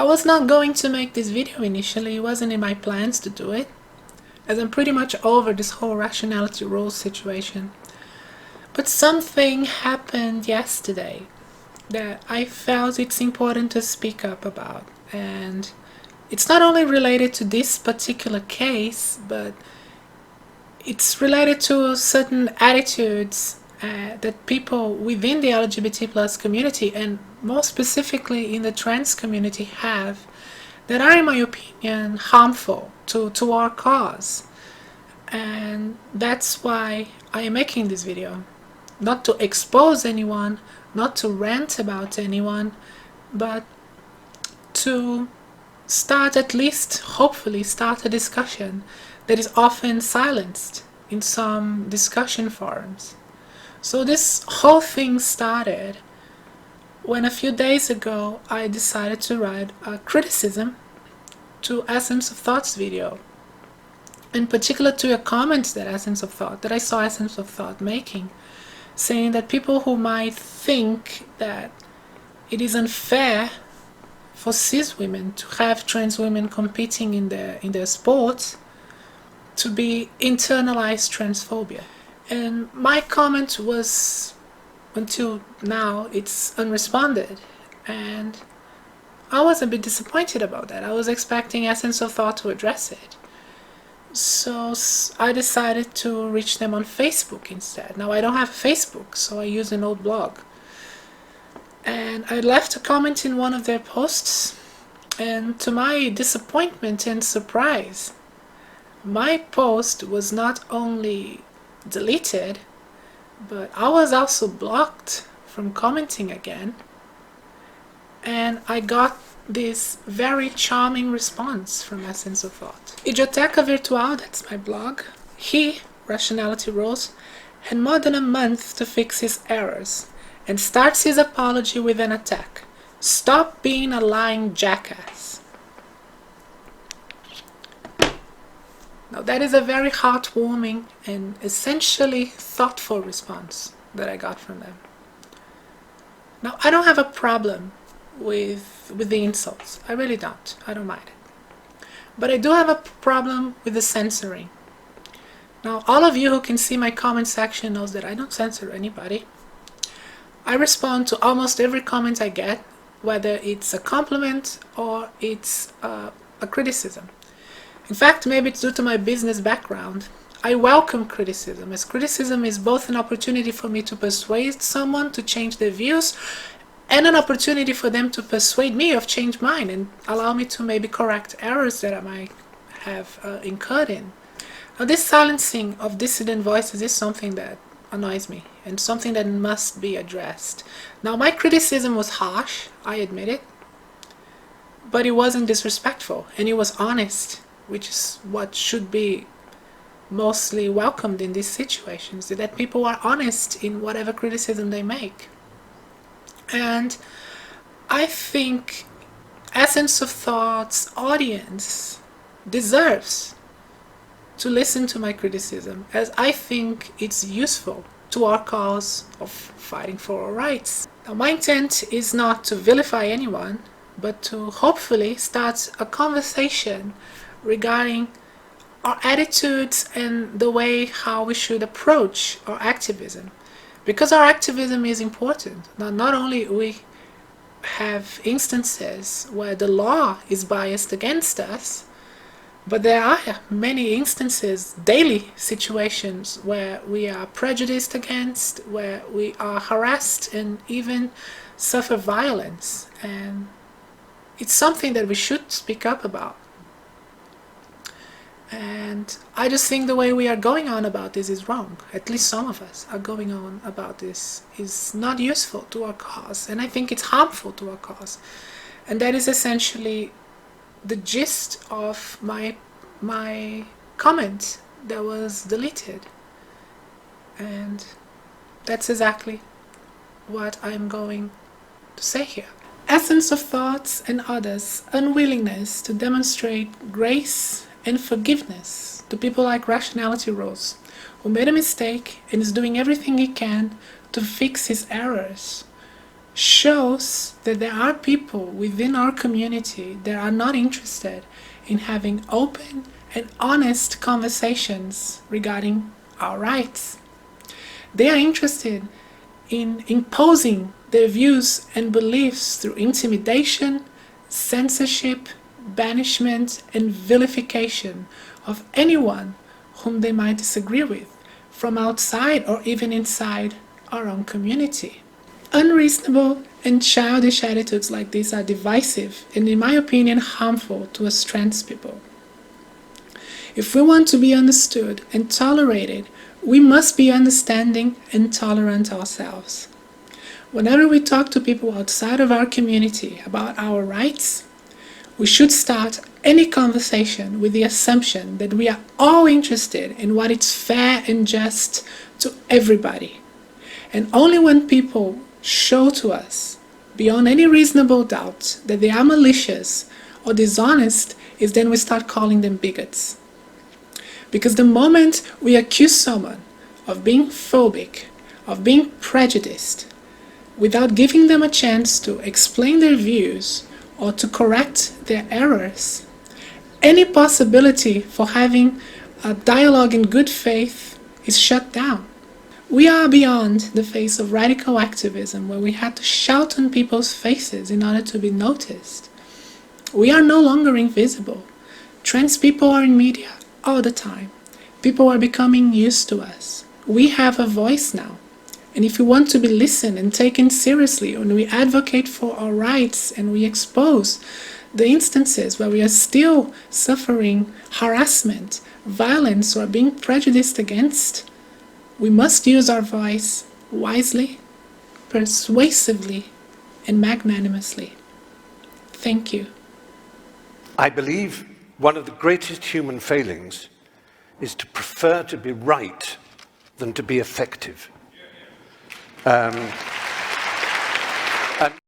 I was not going to make this video initially. It wasn't in my plans to do it, as I'm pretty much over this whole rationality rules situation. But something happened yesterday that I felt it's important to speak up about. And it's not only related to this particular case, but it's related to certain attitudes that people within the LGBT plus community, and more specifically in the trans community, have, that are, in my opinion, harmful to our cause. And that's why I am making this video. Not to expose anyone, not to rant about anyone, but to start, at least hopefully start, a discussion that is often silenced in some discussion forums. So this whole thing started when a few days ago I decided to write a criticism to Essence of Thought's video, in particular to a comment that I saw Essence of Thought making, saying that people who might think that it is unfair for cis women to have trans women competing in their sports to be internalized transphobia. And my comment was, until now, it's unresponded. And I was a bit disappointed about that. I was expecting Essence of Thought to address it. So I decided to reach them on Facebook instead. Now I don't have Facebook, so I use an old blog. And I left a comment in one of their posts, and to my disappointment and surprise, my post was not only deleted, but I was also blocked from commenting again. And I got this very charming response from Essence of Thought. Idioteca Virtual, that's my blog. He, Rationality Rules, had more than a month to fix his errors, and starts his apology with an attack. Stop being a lying jackass. Now that is a very heartwarming and essentially thoughtful response that I got from them. Now I don't have a problem with the insults. I really don't. I don't mind it. But I do have a problem with the censoring. Now all of you who can see my comment section knows that I don't censor anybody. I respond to almost every comment I get, whether it's a compliment or it's a criticism. In fact, maybe it's due to my business background. I welcome criticism, as criticism is both an opportunity for me to persuade someone to change their views, and an opportunity for them to persuade me of change mine and allow me to maybe correct errors that I might have incurred in. Now, this silencing of dissident voices is something that annoys me and something that must be addressed. Now, my criticism was harsh, I admit it, but it wasn't disrespectful, and it was honest, which is what should be mostly welcomed in these situations, that people are honest in whatever criticism they make. And I think Essence of Thought's audience deserves to listen to my criticism, as I think it's useful to our cause of fighting for our rights. Now, my intent is not to vilify anyone, but to hopefully start a conversation regarding our attitudes and the way how we should approach our activism. Because our activism is important. Now, not only we have instances where the law is biased against us, but there are many instances, daily situations, where we are prejudiced against, where we are harassed and even suffer violence. And it's something that we should speak up about. And I just think the way we are going on about this is wrong. At least some of us are going on about this is not useful to our cause, and I think it's harmful to our cause. And that is essentially the gist of my comment that was deleted. And that's exactly what I'm going to say here. Essence of Thoughts and others' unwillingness to demonstrate grace and forgiveness to people like Rationality Rules, who made a mistake and is doing everything he can to fix his errors, shows that there are people within our community that are not interested in having open and honest conversations regarding our rights. They are interested in imposing their views and beliefs through intimidation, censorship, banishment, and vilification of anyone whom they might disagree with, from outside or even inside our own community. Unreasonable and childish attitudes like this are divisive and, in my opinion, harmful to us trans people. If we want to be understood and tolerated, we must be understanding and tolerant ourselves. Whenever we talk to people outside of our community about our rights, we should start any conversation with the assumption that we are all interested in what is fair and just to everybody. And only when people show to us, beyond any reasonable doubt, that they are malicious or dishonest, is then we start calling them bigots. Because the moment we accuse someone of being phobic, of being prejudiced, without giving them a chance to explain their views or to correct their errors, any possibility for having a dialogue in good faith is shut down. We are beyond the phase of radical activism where we had to shout on people's faces in order to be noticed. We are no longer invisible. Trans people are in media all the time. People are becoming used to us. We have a voice now. And if we want to be listened and taken seriously, when we advocate for our rights and we expose the instances where we are still suffering harassment, violence, or being prejudiced against, we must use our voice wisely, persuasively, and magnanimously. Thank you. I believe one of the greatest human failings is to prefer to be right than to be effective.